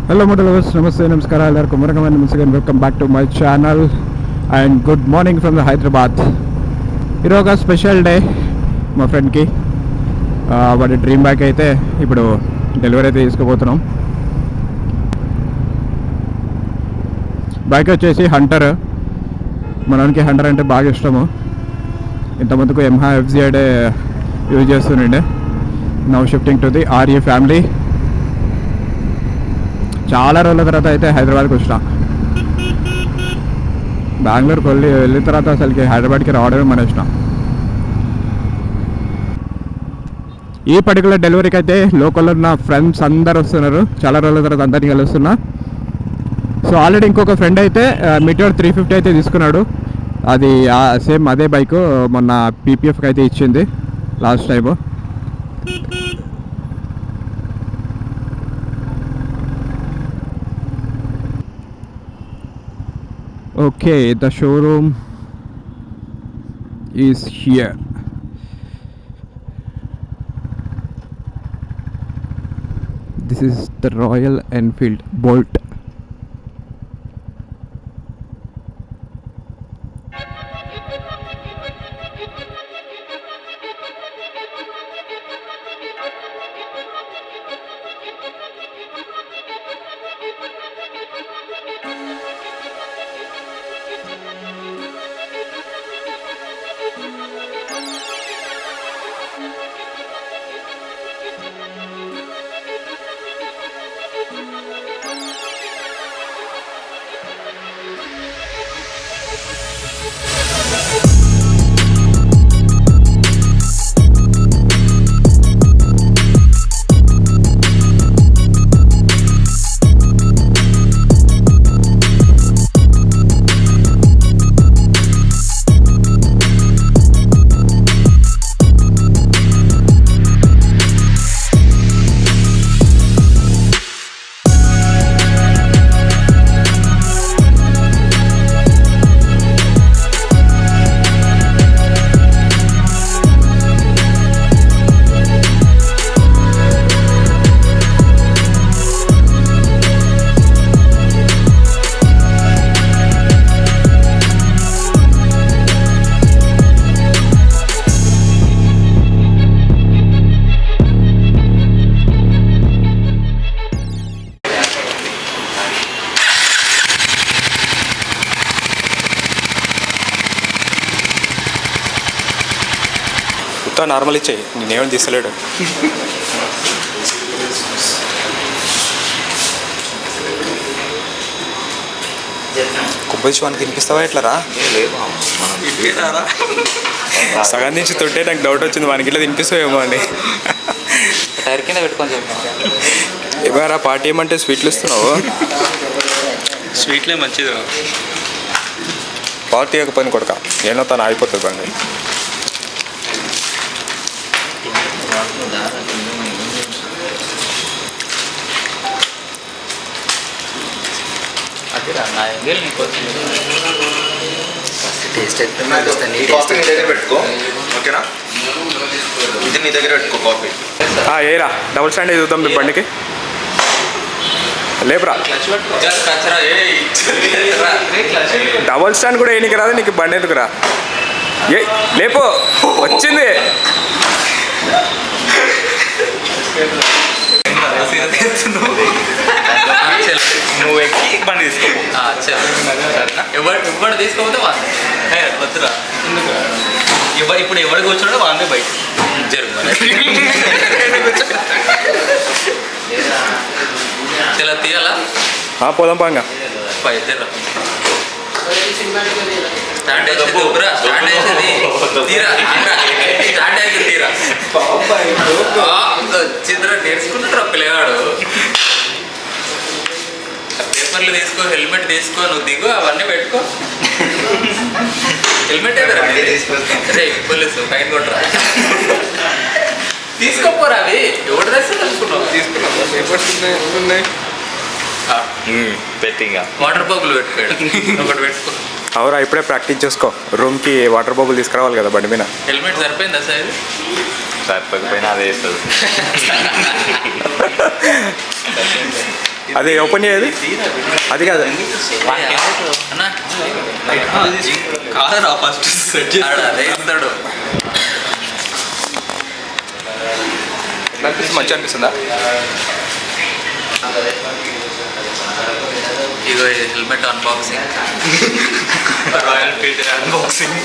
Hello మోటోలవర్స్, నమస్తే, నమస్కారం. ಎಲ್ಲರಿಗೂ ಮರಗಮನ್ ಮುನ್ಸಿಗನ್ welcome back to my channel and good morning from the Hyderabad. ఈరోజు ఒక స్పెషల్ డే మా ఫ్రెండ్కి. వాడి డ్రీమ్ బైక్ అయితే ఇప్పుడు డెలివరీ అయితే తీసుకుపోతున్నాం. బైక్ వచ్చేసి హంటర్. మనకి హంటర్ అంటే బాగా ఇష్టము. ఇంతమందికి ఎంహా FZ యూజ్ చేస్తుండే. Now shifting to the RE family. చాలా రోజుల తర్వాత అయితే హైదరాబాద్కి వచ్చిన. బెంగళూరుకి వెళ్ళిన తర్వాత అసలుకి హైదరాబాద్కి రావడమే మన ఇష్టం. ఈ పర్టికులర్ డెలివరీకి అయితే లోకల్లో ఉన్న ఫ్రెండ్స్ అందరు వస్తున్నారు. చాలా రోజుల తర్వాత అందరినీ కలుస్తున్నా. సో ఆల్రెడీ ఇంకొక ఫ్రెండ్ అయితే మీటియోర్ 350 అయితే తీసుకున్నాడు. అది సేమ్ అదే బైక్ మొన్న PPFకి అయితే ఇచ్చింది last time. Okay, the showroom is here. This is the Royal Enfield Bolt. Normal ఇచ్చాయి, నేనేమని తీసలేడు. కొబ్బరి తినిపిస్తావా ఎట్లరా? సగం నుంచి తొట్టే నాకు డౌట్ వచ్చింది, వానికి ఇట్లా తినిపిస్తావేమో అని. కింద పెట్టుకొని ఇవారా పార్టీ ఏమంటే స్వీట్లు ఇస్తున్నావు? స్వీట్లే మంచిది. పార్టీ ఒక పని కొడక, ఏమో తను అయిపోతుంది బండి. ఏరా డబుల్ స్టాండ్ చూద్దాం మీ బండికి. లేపురా, డబుల్ స్టాండ్ కూడా ఏనికి రాదు, నీకు బండి ఎందుకురా? ఏ లేపు, వచ్చింది. నువ్వు ఎక్కి బండి తీసుకో. ఎవరు తీసుకోకపోతే వద్దురా. ఇప్పుడు ఎవరు కూర్చున్నాడో వాళ్ళే బయట జరుగు. తీయాలా? పోదాం పాంగా. స్టాండ్ వేసేది తీరా, స్టాండ్ వేసి తీరా. చిత్ర నేర్చుకుంటారా పిల్లగాడు? పేపర్లు తీసుకో, హెల్మెట్ తీసుకో, నువ్వు దిగు, అవన్నీ పెట్టుకో. హెల్మెట్ రే పోలీసు ఫైన్ కొట్టరా. తీసుకోపోరా, అవి ఎవరు తెస్తే తెలుసుకున్నావు. తీసుకున్నావు పేపర్స్ ఉన్నాయి. పెట్టింగా వాటర్ బబుల్ పెట్టుకోడు, ఒకటి పెట్టుకో. అవురా, ఇప్పుడే ప్రాక్టీస్ చేసుకో. రూమ్కి వాటర్ బబుల్ తీసుకురావాలి కదా బండి మీద. హెల్మెట్ సరిపోయిందా సార్? సరిపోకపోయినా అదే వేస్తుంది. అది ఓపెన్ చేయదు, అది కాదు. అన్నా కాదురా ఫస్ట్ సెట్ అదే ఇస్తాడు. మంచిగా అనిపిస్తుందా? ఇగో ఇది helmet unboxing, royal field unboxing.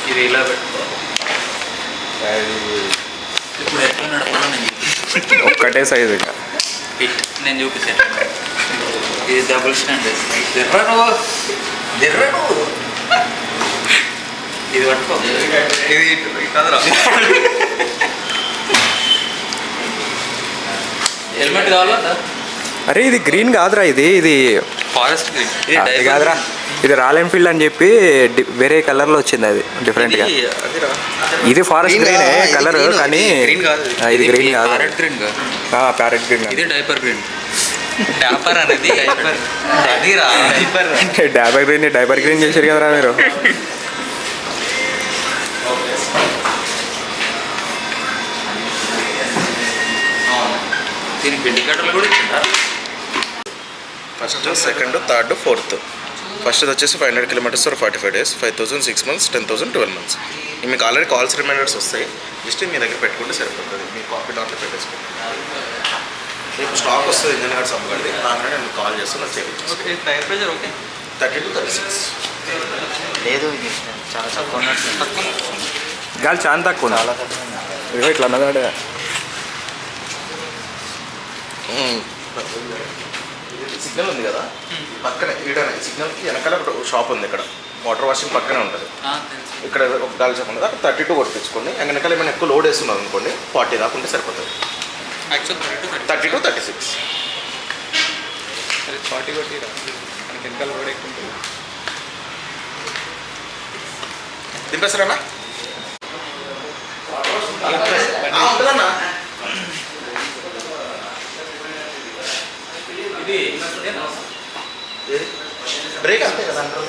ఇది ఇలా పెట్టుకో. ఇప్పుడు ఎట్లా నడపాలో నేను చూపిస్తాను. ఒక్కటే సైజు ఇక నేను చూపిస్తాను. ఇది డబుల్ స్టాండ్. దిర్రా నువ్వు ఇది పట్టుకో. ఇది కాదురా హెల్మెట్ కావాలా? అరే ఇది గ్రీన్ కాదురా, ఇది ఫారెస్ట్ గ్రీన్. అది కాదురా, ఇది రాయల్ ఎన్ఫీల్డ్ అని చెప్పి వేరే కలర్లో వచ్చింది, అది డిఫరెంట్గా. ఇది ఫారెస్ట్ గ్రీనే కలర్, కానీ ఇది గ్రీన్ కాదు. ప్యారెట్ గ్రీన్ కాదు, ప్యారెట్ గ్రీన్. ఇది డైపర్ గ్రీన్. డాపర్ అనేది అదిరా డైపర్. డైపర్ గ్రీన్ చేశారు కదరా మీరు. దీనికి ఇండికేటర్లు కూడా ఇచ్చిందా? First, second, third, fourth. First వచ్చేసి 500 kilometres for 45 days, 5,000 6 months, 10,000 12 months. మీకు ఆల్రెడీ కాల్స్ రిమైండర్స్ వస్తాయి, జస్ట్ మీ దగ్గర పెట్టుకుంటే సరిపోతుంది. మీ కాపీ దాంట్లో పెట్టేసుకోండి. రేపు స్టాక్ వస్తుంది ఇంజన్ కార్డ్స్ అమ్మకండి, రాగానే నేను కాల్ చేస్తాను, చేయించేస్తాను. Tyre pressure okay 30 to 36. లేదు ఇది చాలా తక్కువ తక్కువ. గాలి చాలా తక్కువ, చాలా తక్కువ. ఇగో ఇట్లా అన్నదాడే. సిగ్నల్ ఉంది కదా పక్కనే, ఈడనే సిగ్నల్కి వెనకాల షాప్ ఉంది, ఇక్కడ వాటర్ వాషింగ్ పక్కనే ఉంటుంది. ఇక్కడ ఒక గాలి చెప్పండి దాకా 32 కొట్టించుకోండి. వెనకాల ఏమైనా ఎక్కువ లోడ్ వేస్తున్నారు అనుకోండి 40 దాకా ఉంటే సరిపోతుంది. Actual 30 to 36. 40 కొట్టిరా, మనకి వెనకాల రోడ్ ఎక్కువ ఉంటుంది. దింపేస్తారన్నా ఉంటుందన్నా. బ్రేక్ అంతే కదా అంటారు.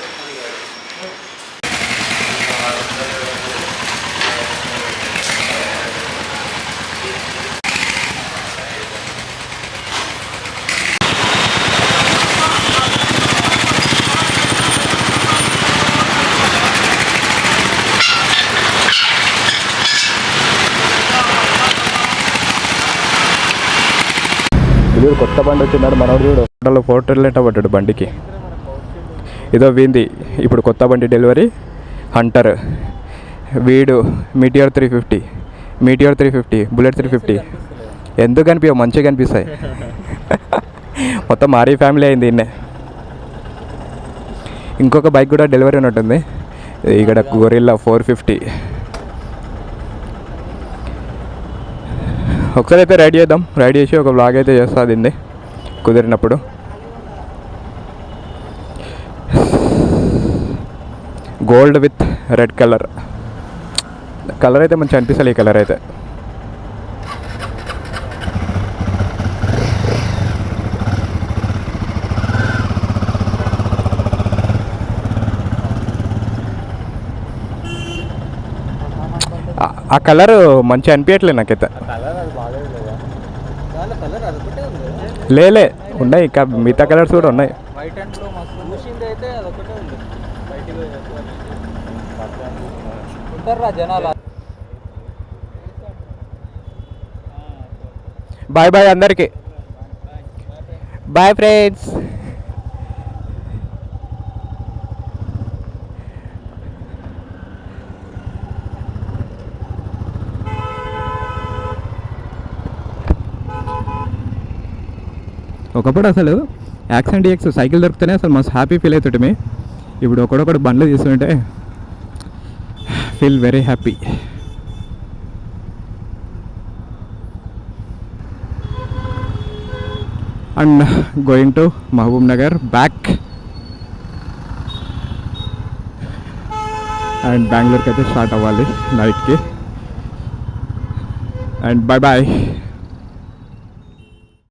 ఇది కొత్త బండి వచ్చిందాడు మనోడు చూడు, ఫోటోలు లెట్ట పడ్డాడు బండికి. ఇదో వీంది ఇప్పుడు కొత్త బండి డెలివరీ, హంటర్. వీడు మీటియర్ 350, బుల్లెట్ 350. ఎందుకు కనిపించవు, మంచిగా కనిపిస్తాయి. మొత్తం మారీ ఫ్యామిలీ అయింది ఇన్నే. ఇంకొక బైక్ కూడా డెలివరీ ఉన్నట్టుంది, ఇక్కడ గొరిల్లా 450. ఒకసారి అయితే రైడ్ చేద్దాం, రైడ్ చేసి ఒక బ్లాగ్ అయితే చేస్తా దీన్ని కుదిరినప్పుడు. గోల్డ్ విత్ రెడ్ కలర్ అయితే మంచిగా అనిపిస్తుంది. ఈ కలర్ అయితే ఆ కలర్ మంచిగా అనిపించట్లేదు నాకైతే. లేలే ఉన్నాయి, ఇంకా మిగతా కలర్స్ కూడా ఉన్నాయి. బాయ్ బాయ్ అందరికి, బాయ్ ఫ్రెండ్స్. ఒకప్పుడు అసలు యాక్సెంట్ ఎక్స్ సైకిల్ దొరికితేనే అసలు మస్తు హ్యాపీ ఫీల్ అవుతుంటే, ఇప్పుడు ఒకడొకడు బండ్లు తీసుకుంటే feel very happy. And going to Mahabubnagar back, and బెంగళూరుకి అయితే స్టార్ట్ అవ్వాలి నైట్కి. And bye bye.